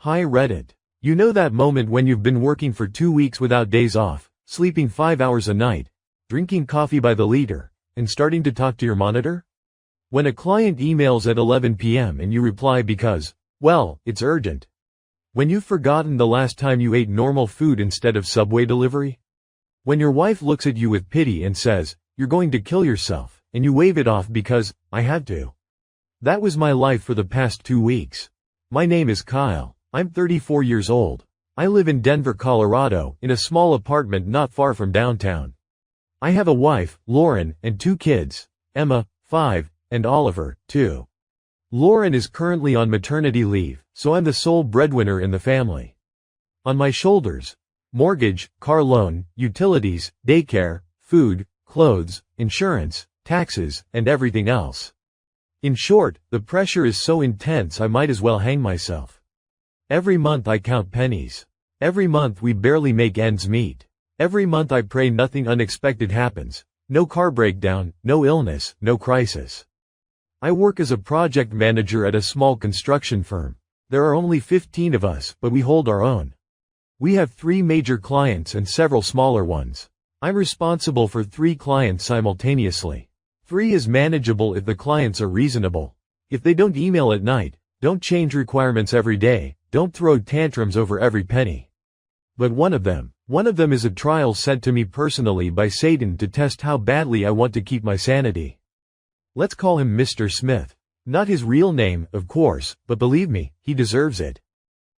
Hi Reddit. You know that moment when you've been working for 2 weeks without days off, sleeping 5 hours a night, drinking coffee by the liter, and starting to talk to your monitor? When a client emails at 11 p.m. and you reply because, well, it's urgent. When you've forgotten the last time you ate normal food instead of Subway delivery? When your wife looks at you with pity and says, you're going to kill yourself, and you wave it off because, I had to. That was my life for the past 2 weeks. My name is Kyle. I'm 34 years old. I live in Denver, Colorado, in a small apartment not far from downtown. I have a wife, Lauren, and 2 kids, Emma, 5, and Oliver, 2. Lauren is currently on maternity leave, so I'm the sole breadwinner in the family. On my shoulders, mortgage, car loan, utilities, daycare, food, clothes, insurance, taxes, and everything else. In short, the pressure is so intense I might as well hang myself. Every month I count pennies. Every month we barely make ends meet. Every month I pray nothing unexpected happens. No car breakdown, no illness, no crisis. I work as a project manager at a small construction firm. There are only 15 of us, but we hold our own. We have 3 major clients and several smaller ones. I'm responsible for 3 clients simultaneously. 3 is manageable if the clients are reasonable. If they don't email at night, don't change requirements every day, don't throw tantrums over every penny. But one of them is a trial sent to me personally by Satan to test how badly I want to keep my sanity. Let's call him Mr. Smith. Not his real name, of course, but believe me, he deserves it.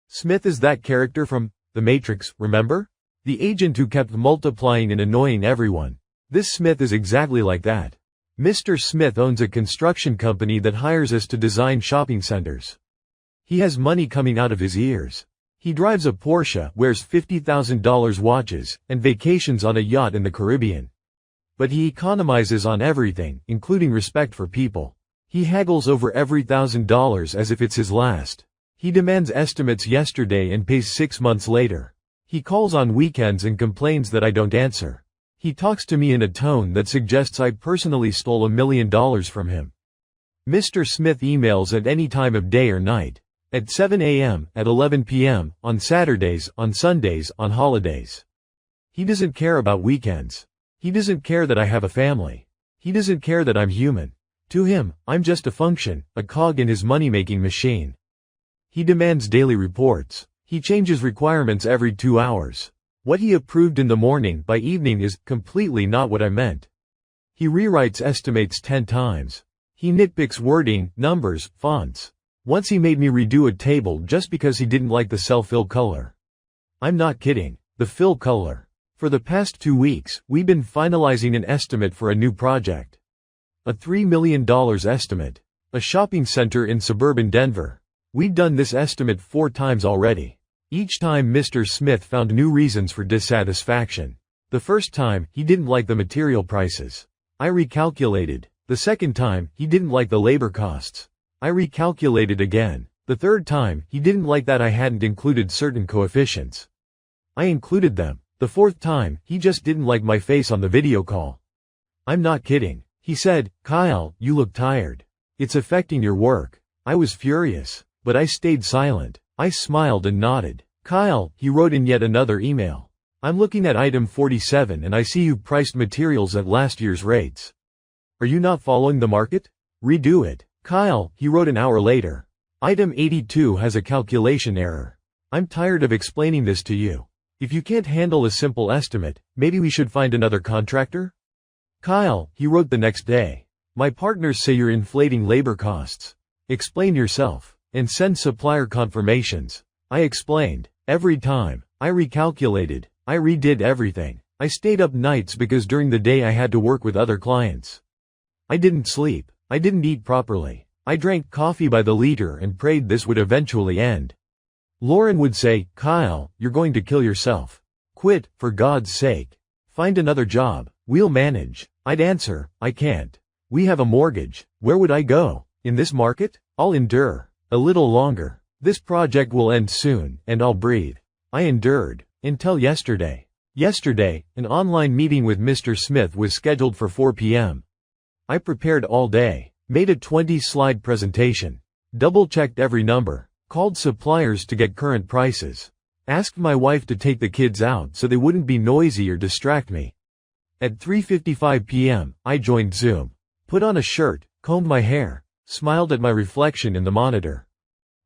Smith is that character from The Matrix, remember? The agent who kept multiplying and annoying everyone. This Smith is exactly like that. Mr. Smith owns a construction company that hires us to design shopping centers. He has money coming out of his ears. He drives a Porsche, wears $50,000 watches, and vacations on a yacht in the Caribbean. But he economizes on everything, including respect for people. He haggles over every $1,000 as if it's his last. He demands estimates yesterday and pays 6 months later. He calls on weekends and complains that I don't answer. He talks to me in a tone that suggests I personally stole $1 million from him. Mr. Smith emails at any time of day or night. At 7 a.m., at 11 p.m., on Saturdays, on Sundays, on holidays. He doesn't care about weekends. He doesn't care that I have a family. He doesn't care that I'm human. To him, I'm just a function, a cog in his money-making machine. He demands daily reports. He changes requirements every 2 hours. What he approved in the morning by evening is completely not what I meant. He rewrites estimates 10 times. He nitpicks wording, numbers, fonts. Once he made me redo a table just because he didn't like the cell fill color. I'm not kidding. The fill color. For the past 2 weeks, we've been finalizing an estimate for a new project. A $3 million estimate. A shopping center in suburban Denver. We'd done this estimate 4 times already. Each time Mr. Smith found new reasons for dissatisfaction. The first time, he didn't like the material prices. I recalculated. The second time, he didn't like the labor costs. I recalculated again. The third time, he didn't like that I hadn't included certain coefficients. I included them. The fourth time, he just didn't like my face on the video call. I'm not kidding. He said, Kyle, you look tired. It's affecting your work. I was furious, but I stayed silent. I smiled and nodded. Kyle, he wrote in yet another email. I'm looking at item 47 and I see you priced materials at last year's rates. Are you not following the market? Redo it. Kyle, he wrote an hour later. Item 82 has a calculation error. I'm tired of explaining this to you. If you can't handle a simple estimate, maybe we should find another contractor? Kyle, he wrote the next day. My partners say you're inflating labor costs. Explain yourself. And send supplier confirmations. I explained. Every time. I recalculated. I redid everything. I stayed up nights because during the day I had to work with other clients. I didn't sleep. I didn't eat properly. I drank coffee by the liter and prayed this would eventually end. Lauren would say, Kyle, you're going to kill yourself. Quit, for God's sake. Find another job. We'll manage. I'd answer, I can't. We have a mortgage. Where would I go? In this market? I'll endure. A little longer. This project will end soon, and I'll breathe. I endured. Until yesterday. Yesterday, an online meeting with Mr. Smith was scheduled for 4 p.m. I prepared all day, made a 20-slide presentation, double-checked every number, Called suppliers to get current prices. Asked my wife to take the kids out so they wouldn't be noisy or distract me. At 3:55 p.m., I joined Zoom. Put on a shirt, combed my hair, smiled at my reflection in the monitor.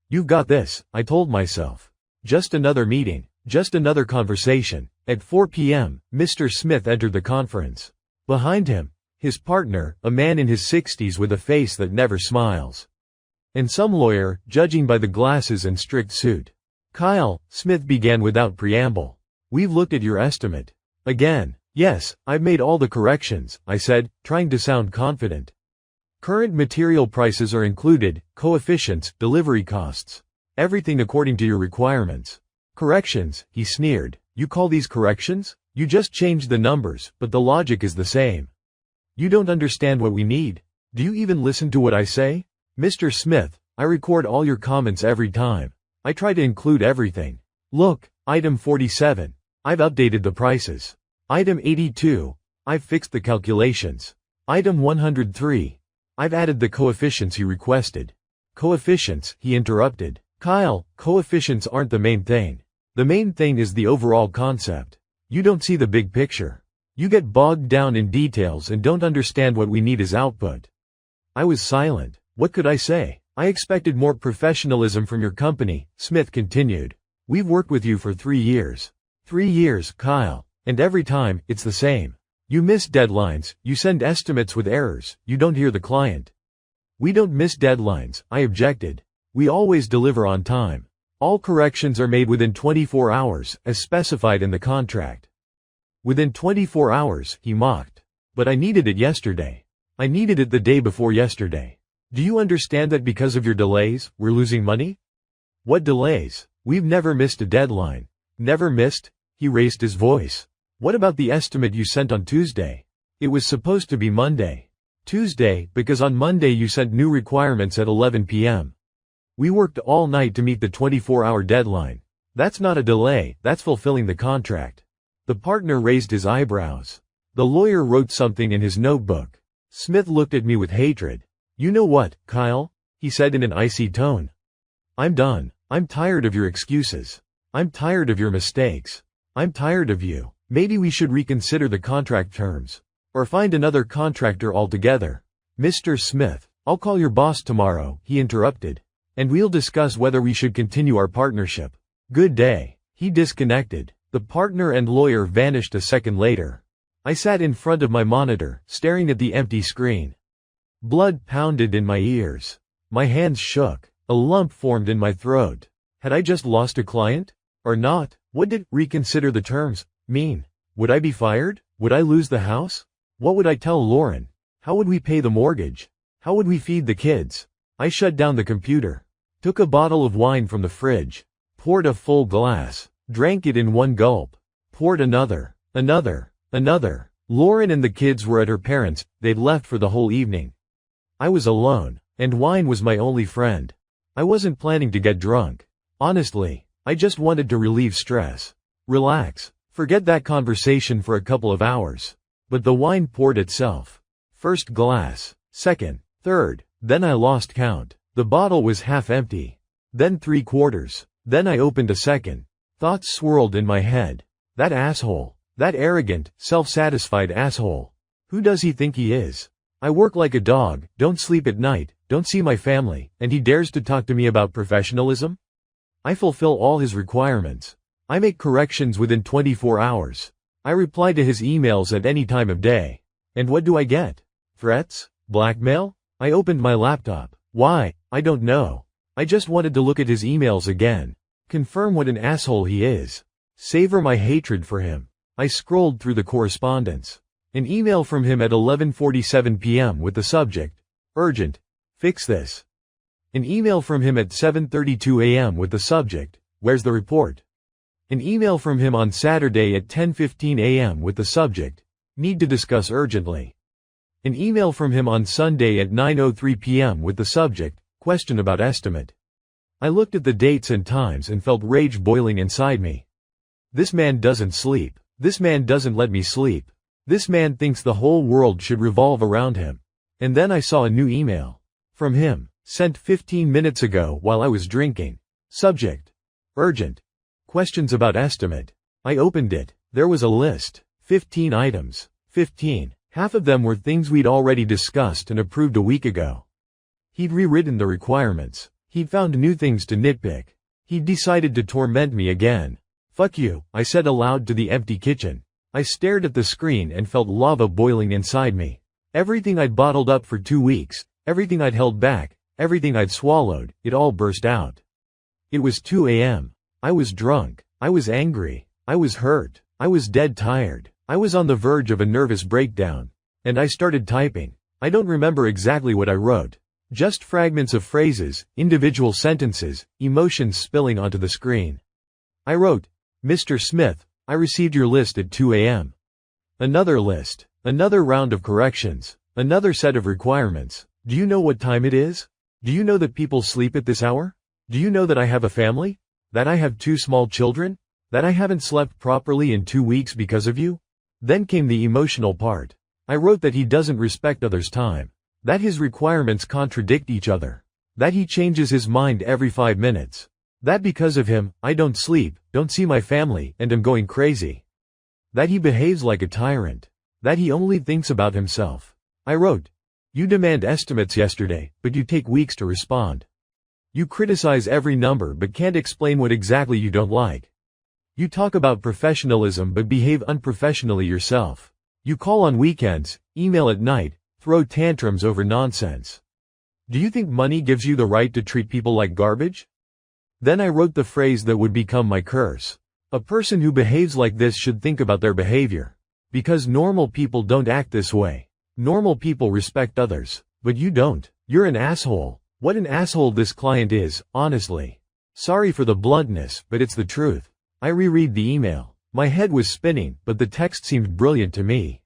You've got this, I told myself. Just another meeting, just another conversation. At 4 p.m., Mr. Smith entered the conference. Behind him, his partner, a man in his 60s with a face that never smiles. And some lawyer, judging by the glasses and strict suit. Kyle, Smith began without preamble. We've looked at your estimate. Again. Yes, I've made all the corrections, I said, trying to sound confident. Current material prices are included, coefficients, delivery costs. Everything according to your requirements. Corrections, he sneered. You call these corrections? You just changed the numbers, but the logic is the same. You don't understand what we need. Do you even listen to what I say? Mr. Smith, I record all your comments every time. I try to include everything. Look, item 47. I've updated the prices. Item 82. I've fixed the calculations. Item 103. I've added the coefficients you requested. Coefficients, he interrupted. Kyle, coefficients aren't the main thing. The main thing is the overall concept. You don't see the big picture. You get bogged down in details and don't understand what we need as output. I was silent. What could I say? I expected more professionalism from your company, Smith continued. We've worked with you for 3 years. 3 years, Kyle. And every time, it's the same. You miss deadlines, you send estimates with errors, you don't hear the client. We don't miss deadlines, I objected. We always deliver on time. All corrections are made within 24 hours, as specified in the contract. Within 24 hours, he mocked. But I needed it yesterday. I needed it the day before yesterday. Do you understand that because of your delays, we're losing money? What delays? We've never missed a deadline. Never missed? He raised his voice. What about the estimate you sent on Tuesday? It was supposed to be Monday. Tuesday, because on Monday you sent new requirements at 11 p.m. We worked all night to meet the 24-hour deadline. That's not a delay, that's fulfilling the contract. The partner raised his eyebrows. The lawyer wrote something in his notebook. Smith looked at me with hatred. You know what, Kyle? He said in an icy tone. I'm done. I'm tired of your excuses. I'm tired of your mistakes. I'm tired of you. Maybe we should reconsider the contract terms. Or find another contractor altogether. Mr. Smith, I'll call your boss tomorrow, he interrupted. And we'll discuss whether we should continue our partnership. Good day. He disconnected. The partner and lawyer vanished a second later. I sat in front of my monitor, staring at the empty screen. Blood pounded in my ears. My hands shook. A lump formed in my throat. Had I just lost a client? Or not? What did reconsider the terms mean? Would I be fired? Would I lose the house? What would I tell Lauren? How would we pay the mortgage? How would we feed the kids? I shut down the computer. Took a bottle of wine from the fridge. Poured a full glass. Drank it in one gulp. Poured another. Another. Lauren and the kids were at her parents'. They'd left for the whole evening. I was alone. And wine was my only friend. I wasn't planning to get drunk. Honestly, I just wanted to relieve stress. Relax. Forget that conversation for a couple of hours. But the wine poured itself. First glass. Second. Third. Then I lost count. The bottle was half empty. Then 3/4. Then I opened a second. Thoughts swirled in my head. That asshole. That arrogant, self-satisfied asshole. Who does he think he is? I work like a dog, don't sleep at night, don't see my family, and he dares to talk to me about professionalism? I fulfill all his requirements. I make corrections within 24 hours. I reply to his emails at any time of day. And what do I get? Threats? Blackmail? I opened my laptop. Why? I don't know. I just wanted to look at his emails again. Confirm what an asshole he is. Savor my hatred for him. I scrolled through the correspondence. An email from him at 11:47 p.m. with the subject, Urgent. Fix this. An email from him at 7:32 a.m. with the subject, Where's the report? An email from him on Saturday at 10:15 a.m. with the subject, Need to discuss urgently. An email from him on Sunday at 9:03 p.m. with the subject, Question about estimate. I looked at the dates and times and felt rage boiling inside me. This man doesn't sleep. This man doesn't let me sleep. This man thinks the whole world should revolve around him. And then I saw a new email. From him. Sent 15 minutes ago while I was drinking. Subject: urgent. Questions about estimate. I opened it. There was a list. 15 items. 15. Half of them were things we'd already discussed and approved a week ago. He'd rewritten the requirements. He'd found new things to nitpick. He'd decided to torment me again. "Fuck you," I said aloud to the empty kitchen. I stared at the screen and felt lava boiling inside me. Everything I'd bottled up for 2 weeks, everything I'd held back, everything I'd swallowed, it all burst out. It was 2 a.m. I was drunk. I was angry. I was hurt. I was dead tired. I was on the verge of a nervous breakdown. And I started typing. I don't remember exactly what I wrote. Just fragments of phrases, individual sentences, emotions spilling onto the screen. I wrote, "Mr. Smith, I received your list at 2 a.m. Another list. Another round of corrections. Another set of requirements. Do you know what time it is? Do you know that people sleep at this hour? Do you know that I have a family? That I have 2 small children? That I haven't slept properly in 2 weeks because of you?" Then came the emotional part. I wrote that he doesn't respect others' time. That his requirements contradict each other. That he changes his mind every 5 minutes. That because of him, I don't sleep, don't see my family, and am going crazy. That he behaves like a tyrant. That he only thinks about himself. I wrote, "You demand estimates yesterday, but you take weeks to respond. You criticize every number but can't explain what exactly you don't like. You talk about professionalism but behave unprofessionally yourself. You call on weekends, email at night, throw tantrums over nonsense. Do you think money gives you the right to treat people like garbage?" Then I wrote the phrase that would become my curse. A person who behaves like this should think about their behavior. Because normal people don't act this way. Normal people respect others. But you don't. You're an asshole. What an asshole this client is, honestly. Sorry for the bluntness, but it's the truth. I reread the email. My head was spinning, but the text seemed brilliant to me.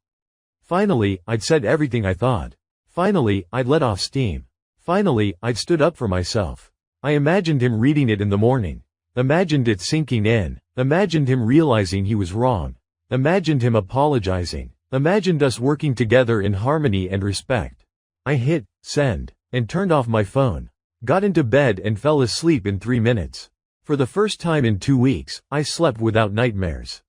Finally, I'd said everything I thought. Finally, I'd let off steam. Finally, I'd stood up for myself. I imagined him reading it in the morning. Imagined it sinking in. Imagined him realizing he was wrong. Imagined him apologizing. Imagined us working together in harmony and respect. I hit send and turned off my phone. Got into bed and fell asleep in 3 minutes. For the first time in 2 weeks, I slept without nightmares.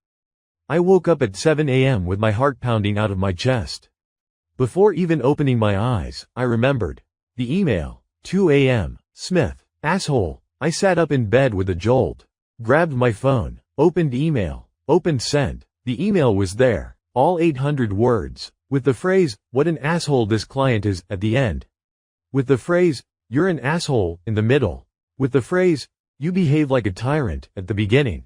I woke up at 7 a.m. with my heart pounding out of my chest. Before even opening my eyes, I remembered. The email. 2 a.m. Smith. Asshole. I sat up in bed with a jolt. Grabbed my phone. Opened email. Opened send. The email was there. All 800 words. With the phrase, "What an asshole this client is," at the end. With the phrase, "You're an asshole," in the middle. With the phrase, "You behave like a tyrant," at the beginning.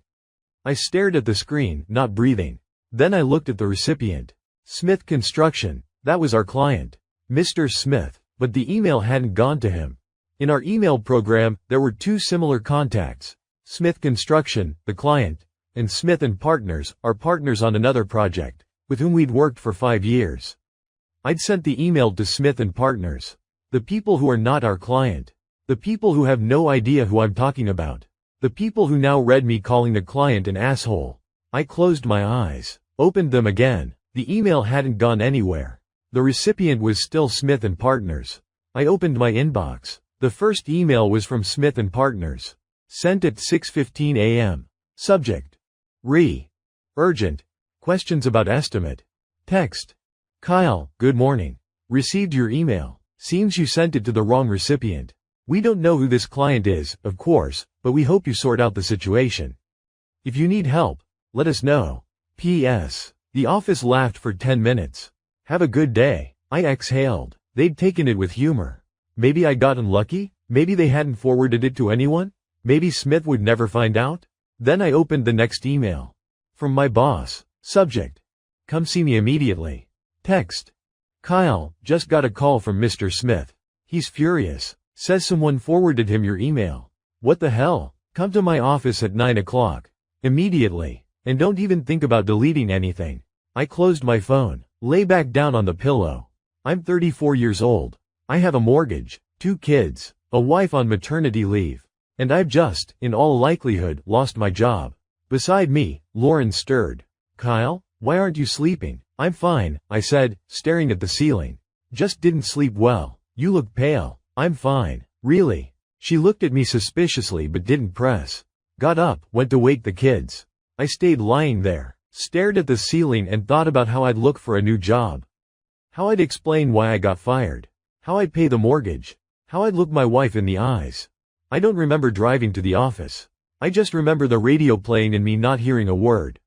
I stared at the screen, not breathing. Then I looked at the recipient. Smith Construction. That was our client. Mr. Smith. But the email hadn't gone to him. In our email program, there were 2 similar contacts. Smith Construction, the client, and Smith & Partners, our partners on another project, with whom we'd worked for 5 years. I'd sent the email to Smith & Partners. The people who are not our client. The people who have no idea who I'm talking about. The people who now read me calling the client an asshole. I closed my eyes. Opened them again. The email hadn't gone anywhere. The recipient was still Smith & Partners. I opened my inbox. The first email was from Smith & Partners. Sent at 6:15 a.m. Subject. Urgent. Questions about estimate. Text. Kyle, good morning. Received your email. Seems you sent it to the wrong recipient. We don't know who this client is, of course, but we hope you sort out the situation. If you need help, let us know. P.S. The office laughed for 10 minutes. Have a good day. I exhaled. They'd taken it with humor. Maybe I got unlucky? Maybe they hadn't forwarded it to anyone? Maybe Smith would never find out? Then I opened the next email. From my boss. Subject. Come see me immediately. Text. Kyle, just got a call from Mr. Smith. He's furious. Says someone forwarded him your email. What the hell? Come to my office at 9 o'clock. Immediately. And don't even think about deleting anything. I closed my phone. Lay back down on the pillow. I'm 34 years old. I have a mortgage, 2 kids, a wife on maternity leave. And I've just, in all likelihood, lost my job. Beside me, Lauren stirred. Kyle, why aren't you sleeping? I'm fine, I said, staring at the ceiling. Just didn't sleep well. You look pale. I'm fine. Really? She looked at me suspiciously but didn't press. Got up, went to wake the kids. I stayed lying there, stared at the ceiling and thought about how I'd look for a new job. How I'd explain why I got fired. How I'd pay the mortgage. How I'd look my wife in the eyes. I don't remember driving to the office. I just remember the radio playing and me not hearing a word.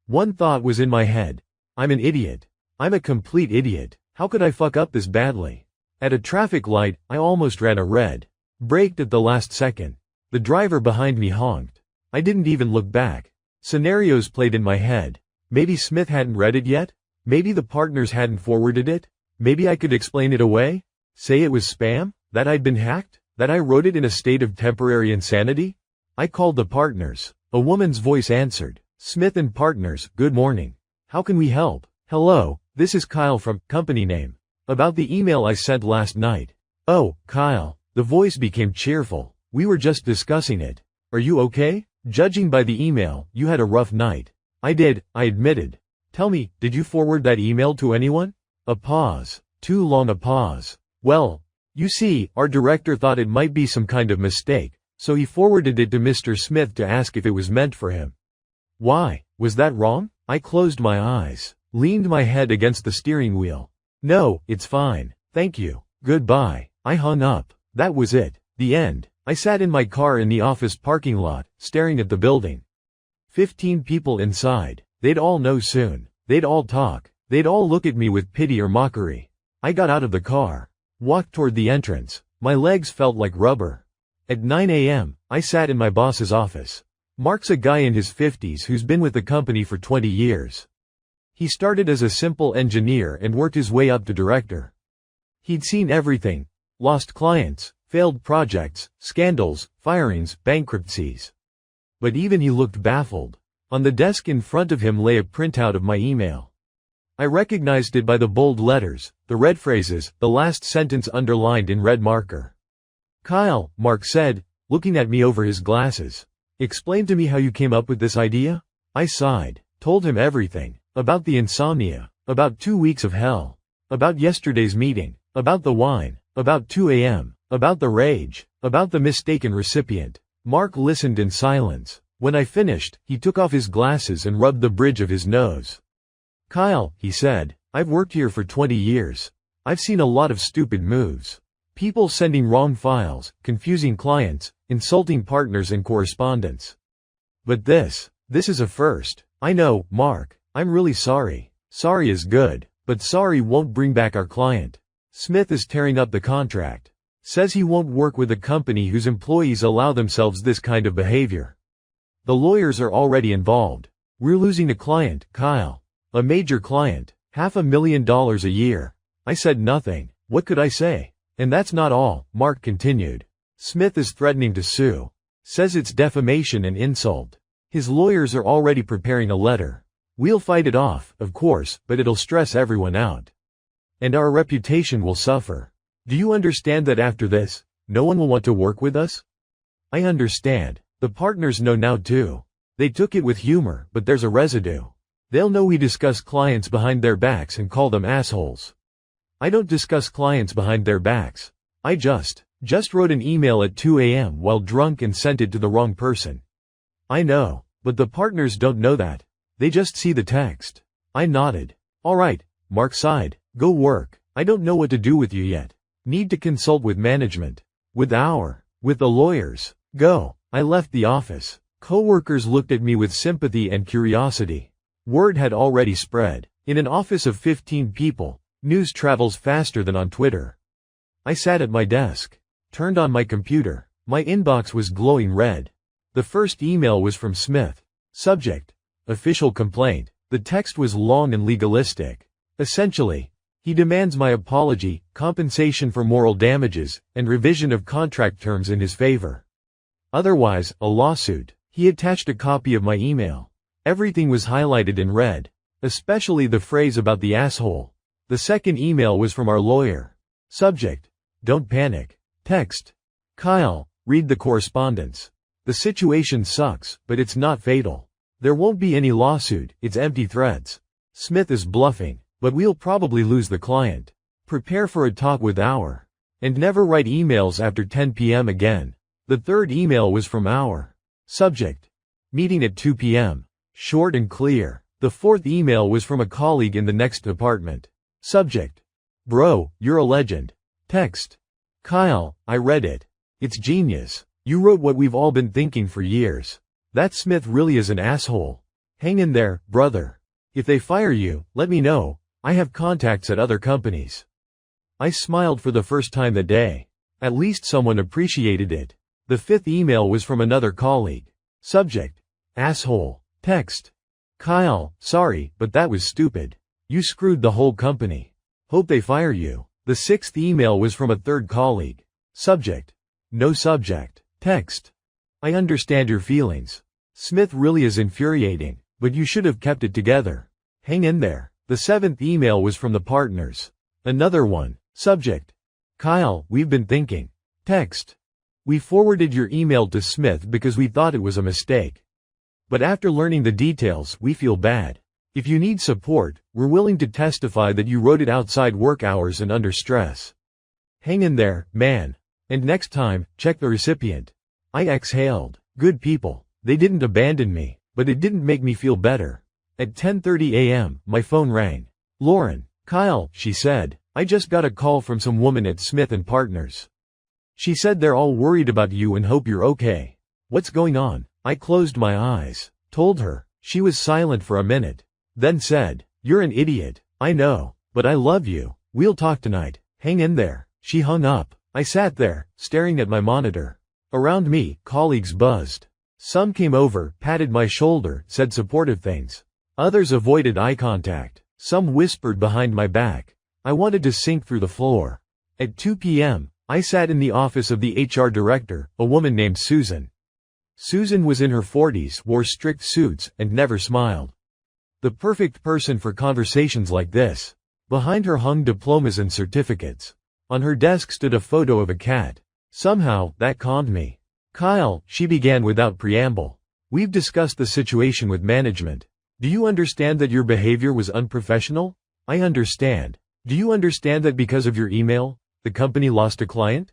One thought was in my head. I'm an idiot. I'm a complete idiot. How could I fuck up this badly? At a traffic light, I almost ran a red. Braked at the last second. The driver behind me honked. I didn't even look back. Scenarios played in my head. Maybe Smith hadn't read it yet? Maybe the partners hadn't forwarded it? Maybe I could explain it away? Say it was spam? That I'd been hacked? That I wrote it in a state of temporary insanity? I called the partners. A woman's voice answered. Smith and Partners, good morning. How can we help? Hello, this is Kyle from company name. About the email I sent last night. Oh, Kyle. The voice became cheerful. We were just discussing it. Are you okay? Judging by the email, you had a rough night. I did, I admitted. Tell me, did you forward that email to anyone? A pause. Too long a pause. Well, you see, our director thought it might be some kind of mistake, so he forwarded it to Mr. Smith to ask if it was meant for him. Why? Was that wrong? I closed my eyes, leaned my head against the steering wheel. No, it's fine. Thank you. Goodbye. I hung up. That was it. The end. I sat in my car in the office parking lot, staring at the building. 15 people inside. They'd all know soon. They'd all talk. They'd all look at me with pity or mockery. I got out of the car. Walked toward the entrance. My legs felt like rubber. At 9 a.m., I sat in my boss's office. Mark's a guy in his 50s who's been with the company for 20 years. He started as a simple engineer and worked his way up to director. He'd seen everything. Lost clients, failed projects, scandals, firings, bankruptcies. But even he looked baffled. On the desk in front of him lay a printout of my email. I recognized it by the bold letters, the red phrases, the last sentence underlined in red marker. Kyle, Mark said, looking at me over his glasses. Explain to me how you came up with this idea? I sighed, told him everything. About the insomnia, about 2 weeks of hell, about yesterday's meeting, about the wine, about 2 a.m., about the rage, about the mistaken recipient. Mark listened in silence. When I finished, he took off his glasses and rubbed the bridge of his nose. Kyle, he said, I've worked here for 20 years. I've seen a lot of stupid moves. People sending wrong files, confusing clients, insulting partners and correspondents. But this is a first. I know, Mark, I'm really sorry. Sorry is good, but sorry won't bring back our client. Smith is tearing up the contract. Says he won't work with a company whose employees allow themselves this kind of behavior. The lawyers are already involved. We're losing a client, Kyle. A major client. $500,000 a year. I said nothing. What could I say? And that's not all, Mark continued. Smith is threatening to sue. Says it's defamation and insult. His lawyers are already preparing a letter. We'll fight it off, of course, but it'll stress everyone out. And our reputation will suffer. Do you understand that after this, no one will want to work with us? I understand. The partners know now too. They took it with humor, but there's a residue. They'll know we discuss clients behind their backs and call them assholes. I don't discuss clients behind their backs. I just wrote an email at 2 a.m. while drunk and sent it to the wrong person. I know, but the partners don't know that. They just see the text. I nodded. All right, Mark sighed. Go work. I don't know what to do with you yet. Need to consult with management. With the lawyers. Go. I left the office. Coworkers looked at me with sympathy and curiosity. Word had already spread. In an office of 15 people, news travels faster than on Twitter. I sat at my desk. Turned on my computer. My inbox was glowing red. The first email was from Smith. Subject: official complaint. The text was long and legalistic. Essentially, he demands my apology, compensation for moral damages, and revision of contract terms in his favor. Otherwise, a lawsuit. He attached a copy of my email. Everything was highlighted in red, especially the phrase about the asshole. The second email was from our lawyer. Subject: don't panic. Text: Kyle, read the correspondence. The situation sucks, but it's not fatal. There won't be any lawsuit, it's empty threats. Smith is bluffing, but we'll probably lose the client. Prepare for a talk with our And never write emails after 10 p.m. again. The third email was from our subject. Meeting at 2 p.m. Short and clear. The fourth email was from a colleague in the next department. Subject. Bro, you're a legend. Text. Kyle, I read it. It's genius. You wrote what we've all been thinking for years. That Smith really is an asshole. Hang in there, brother. If they fire you, let me know. I have contacts at other companies. I smiled for the first time that day. At least someone appreciated it. The fifth email was from another colleague. Subject. Asshole. Text. Kyle, sorry, but that was stupid. You screwed the whole company. Hope they fire you. The sixth email was from a third colleague. Subject. No subject. Text. I understand your feelings. Smith really is infuriating, but you should have kept it together. Hang in there. The seventh email was from the partners. Another one. Subject. Kyle, we've been thinking. Text. We forwarded your email to Smith because we thought it was a mistake. But after learning the details, we feel bad. If you need support, we're willing to testify that you wrote it outside work hours and under stress. Hang in there, man. And next time, check the recipient. I exhaled. Good people. They didn't abandon me, but it didn't make me feel better. At 10:30 a.m., my phone rang. Lauren. Kyle, she said, I just got a call from some woman at Smith & Partners. She said they're all worried about you and hope you're okay. What's going on? I closed my eyes. Told her. She was silent for a minute. Then said, you're an idiot. I know. But I love you. We'll talk tonight. Hang in there. She hung up. I sat there, staring at my monitor. Around me, colleagues buzzed. Some came over, patted my shoulder, said supportive things. Others avoided eye contact. Some whispered behind my back. I wanted to sink through the floor. At 2 p.m., I sat in the office of the HR director, a woman named Susan. Susan was in her 40s, wore strict suits, and never smiled. The perfect person for conversations like this. Behind her hung diplomas and certificates. On her desk stood a photo of a cat. Somehow, that calmed me. Kyle, she began without preamble. We've discussed the situation with management. Do you understand that your behavior was unprofessional? I understand. Do you understand that because of your email, the company lost a client?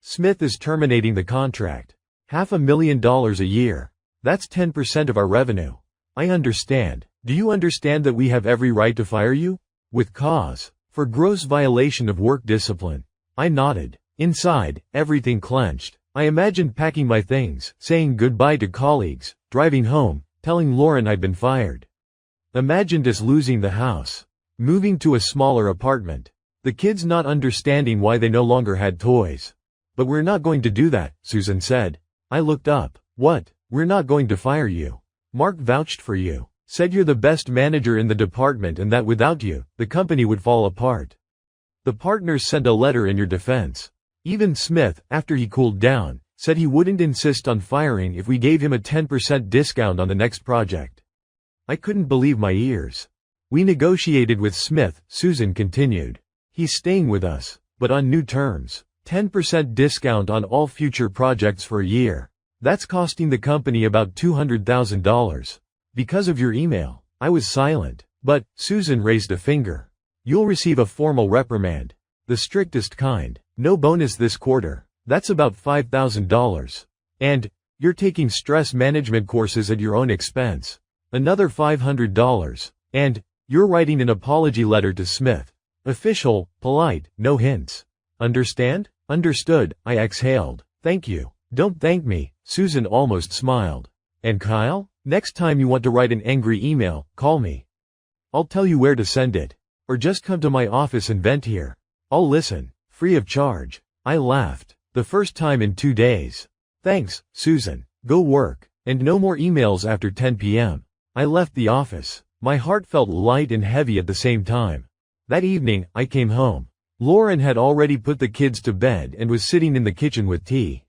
Smith is terminating the contract. $500,000 a year. That's 10% of our revenue. I understand. Do you understand that we have every right to fire you? With cause. For gross violation of work discipline. I nodded. Inside, everything clenched. I imagined packing my things, saying goodbye to colleagues, driving home, telling Lauren I'd been fired. Imagined us losing the house. Moving to a smaller apartment. The kids not understanding why they no longer had toys. But we're not going to do that, Susan said. I looked up. What? We're not going to fire you. Mark vouched for you. Said you're the best manager in the department and that without you, the company would fall apart. The partners sent a letter in your defense. Even Smith, after he cooled down, said he wouldn't insist on firing if we gave him a 10% discount on the next project. I couldn't believe my ears. We negotiated with Smith, Susan continued. He's staying with us, but on new terms. 10% discount on all future projects for a year. That's costing the company about $200,000. Because of your email. I was silent. But, Susan raised a finger. You'll receive a formal reprimand. The strictest kind. No bonus this quarter. That's about $5,000. And, you're taking stress management courses at your own expense. Another $500. And, you're writing an apology letter to Smith. Official, polite, no hints. Understand? Understood, I exhaled. Thank you. Don't thank me, Susan almost smiled. And Kyle? Next time you want to write an angry email, call me. I'll tell you where to send it. Or just come to my office and vent here. I'll listen, free of charge. I laughed. The first time in 2 days. Thanks, Susan. Go work. And no more emails after 10 p.m. I left the office. My heart felt light and heavy at the same time. That evening, I came home. Lauren had already put the kids to bed and was sitting in the kitchen with tea.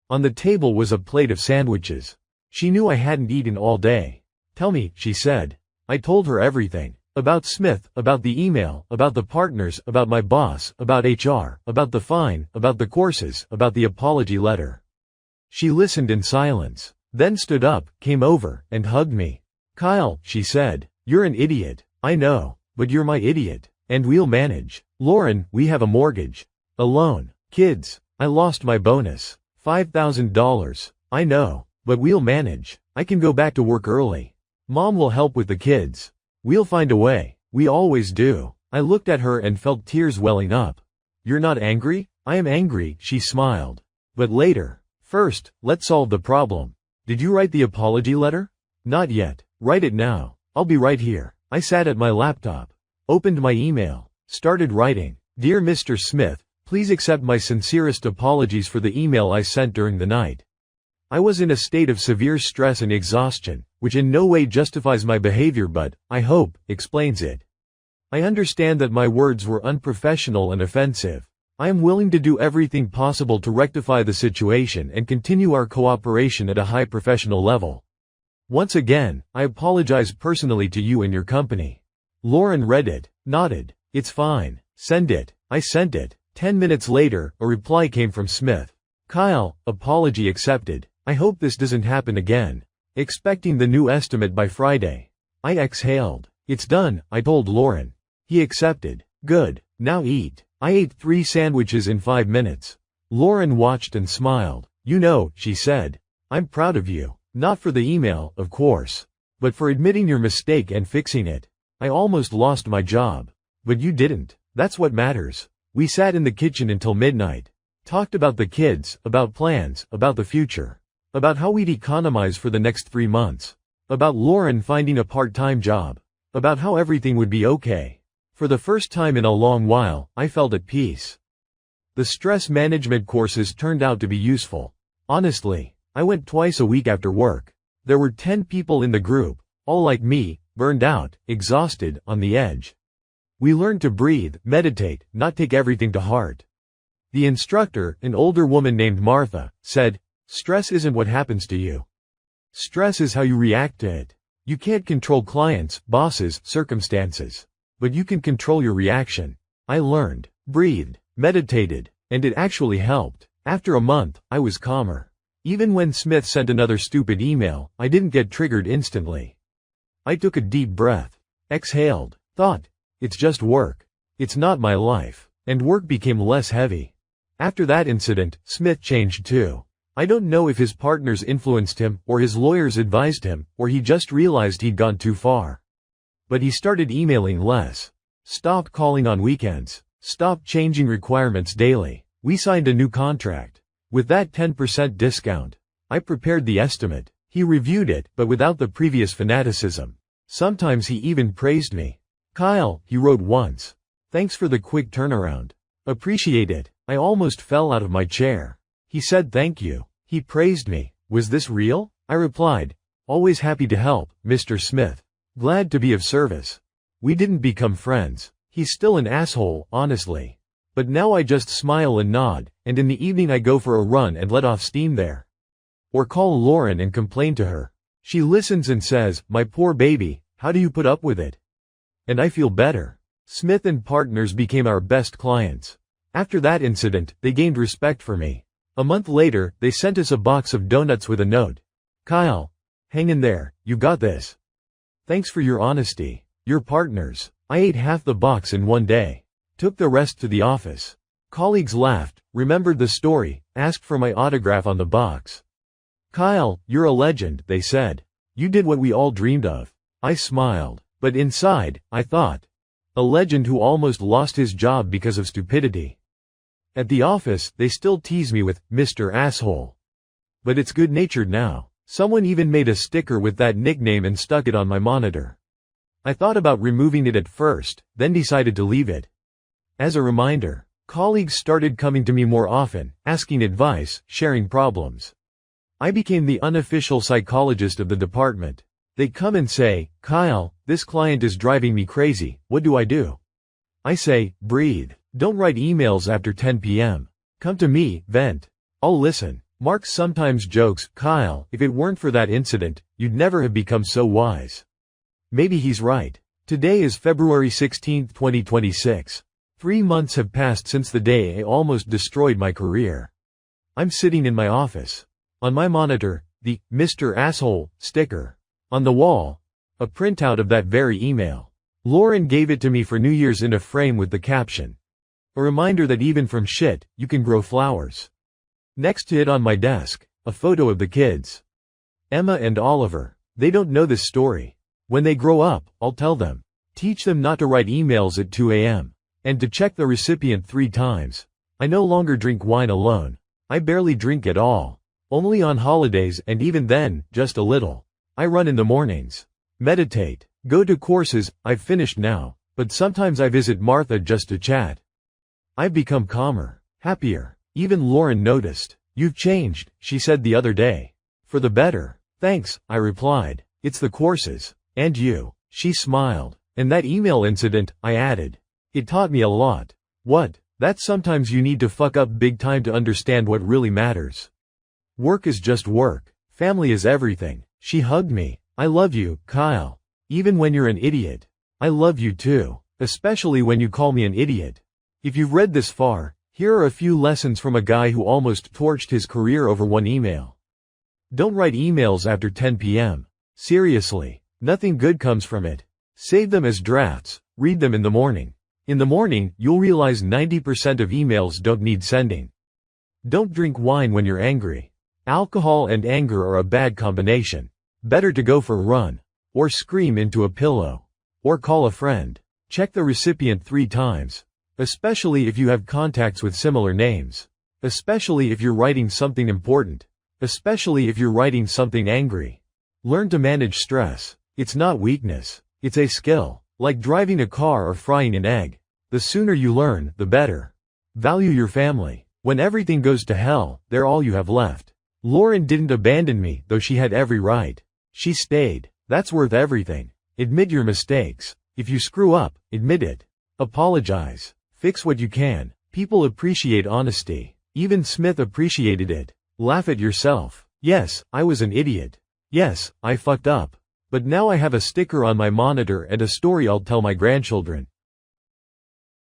On the table was a plate of sandwiches. She knew I hadn't eaten all day. Tell me, she said. I told her everything. About Smith, about the email, about the partners, about my boss, about HR, about the fine, about the courses, about the apology letter. She listened in silence, then stood up, came over, and hugged me. Kyle, she said, you're an idiot. I know, but you're my idiot. And we'll manage. Lauren, we have a mortgage. Alone. Kids. I lost my bonus. $5,000. I know. But we'll manage. I can go back to work early. Mom will help with the kids. We'll find a way. We always do. I looked at her and felt tears welling up. You're not angry? I am angry, she smiled. But later. First, let's solve the problem. Did you write the apology letter? Not yet. Write it now. I'll be right here. I sat at my laptop. Opened my email. Started writing. Dear Mr. Smith, please accept my sincerest apologies for the email I sent during the night. I was in a state of severe stress and exhaustion, which in no way justifies my behavior but, I hope, explains it. I understand that my words were unprofessional and offensive. I am willing to do everything possible to rectify the situation and continue our cooperation at a high professional level. Once again, I apologize personally to you and your company. Lauren read it, nodded. It's fine. Send it. I sent it. 10 minutes later, a reply came from Smith. Kyle, apology accepted. I hope this doesn't happen again. Expecting the new estimate by Friday. I exhaled. It's done, I told Lauren. He accepted. Good. Now eat. I ate 3 sandwiches in 5 minutes. Lauren watched and smiled. You know, she said. I'm proud of you. Not for the email, of course. But for admitting your mistake and fixing it. I almost lost my job. But you didn't. That's what matters. We sat in the kitchen until midnight. Talked about the kids, about plans, about the future. About how we'd economize for the next 3 months. About Lauren finding a part-time job. About how everything would be okay. For the first time in a long while, I felt at peace. The stress management courses turned out to be useful. Honestly, I went twice a week after work. There were 10 people in the group, all like me, burned out, exhausted, on the edge. We learned to breathe, meditate, not take everything to heart. The instructor, an older woman named Martha, said, stress isn't what happens to you. Stress is how you react to it. You can't control clients, bosses, circumstances. But you can control your reaction. I learned, breathed, meditated, and it actually helped. After a month, I was calmer. Even when Smith sent another stupid email, I didn't get triggered instantly. I took a deep breath, exhaled, thought, it's just work. It's not my life. And work became less heavy. After that incident, Smith changed too. I don't know if his partners influenced him, or his lawyers advised him, or he just realized he'd gone too far. But he started emailing less. Stopped calling on weekends. Stopped changing requirements daily. We signed a new contract. With that 10% discount. I prepared the estimate. He reviewed it, but without the previous fanaticism. Sometimes he even praised me. Kyle, he wrote once. Thanks for the quick turnaround. Appreciate it. I almost fell out of my chair. He said thank you. He praised me. Was this real? I replied. Always happy to help, Mr. Smith. Glad to be of service. We didn't become friends. He's still an asshole, honestly. But now I just smile and nod, and in the evening I go for a run and let off steam there. Or call Lauren and complain to her. She listens and says, my poor baby, how do you put up with it? And I feel better. Smith and Partners became our best clients. After that incident, they gained respect for me. A month later, they sent us a box of donuts with a note. Kyle, hang in there, you got this. Thanks for your honesty. Your Partners. I ate half the box in one day. Took the rest to the office. Colleagues laughed, remembered the story, asked for my autograph on the box. Kyle, you're a legend, they said. You did what we all dreamed of. I smiled, but inside, I thought. A legend who almost lost his job because of stupidity. At the office, they still tease me with, Mr. Asshole. But it's good-natured now. Someone even made a sticker with that nickname and stuck it on my monitor. I thought about removing it at first, then decided to leave it. As a reminder, colleagues started coming to me more often, asking advice, sharing problems. I became the unofficial psychologist of the department. They come and say, Kyle, this client is driving me crazy, what do I do? I say, breathe. Don't write emails after 10 p.m. Come to me, vent. I'll listen. Mark sometimes jokes, Kyle, if it weren't for that incident, you'd never have become so wise. Maybe he's right. Today is February 16, 2026. 3 months have passed since the day I almost destroyed my career. I'm sitting in my office. On my monitor, the Mr. Asshole sticker. On the wall, a printout of that very email. Lauren gave it to me for New Year's in a frame with the caption. A reminder that even from shit, you can grow flowers. Next to it on my desk, a photo of the kids. Emma and Oliver. They don't know this story. When they grow up, I'll tell them. Teach them not to write emails at 2 a.m. and to check the recipient 3 times. I no longer drink wine alone. I barely drink at all. Only on holidays, and even then, just a little. I run in the mornings. Meditate. Go to courses. I've finished now, but sometimes I visit Martha just to chat. I've become calmer, happier. Even Lauren noticed. You've changed, she said the other day. For the better. Thanks, I replied. It's the courses. And you. She smiled. And that email incident, I added. It taught me a lot. What? That sometimes you need to fuck up big time to understand what really matters. Work is just work. Family is everything. She hugged me. I love you, Kyle. Even when you're an idiot. I love you too. Especially when you call me an idiot. If you've read this far, here are a few lessons from a guy who almost torched his career over one email. Don't write emails after 10 p.m. Seriously. Nothing good comes from it. Save them as drafts. Read them in the morning. In the morning, you'll realize 90% of emails don't need sending. Don't drink wine when you're angry. Alcohol and anger are a bad combination. Better to go for a run. Or scream into a pillow. Or call a friend. Check the recipient 3 times. Especially if you have contacts with similar names. Especially if you're writing something important. Especially if you're writing something angry. Learn to manage stress. It's not weakness. It's a skill. Like driving a car or frying an egg. The sooner you learn, the better. Value your family. When everything goes to hell, they're all you have left. Lauren didn't abandon me, though she had every right. She stayed. That's worth everything. Admit your mistakes. If you screw up, admit it. Apologize. Fix what you can. People appreciate honesty. Even Smith appreciated it. Laugh at yourself. Yes, I was an idiot. Yes, I fucked up. But now I have a sticker on my monitor and a story I'll tell my grandchildren.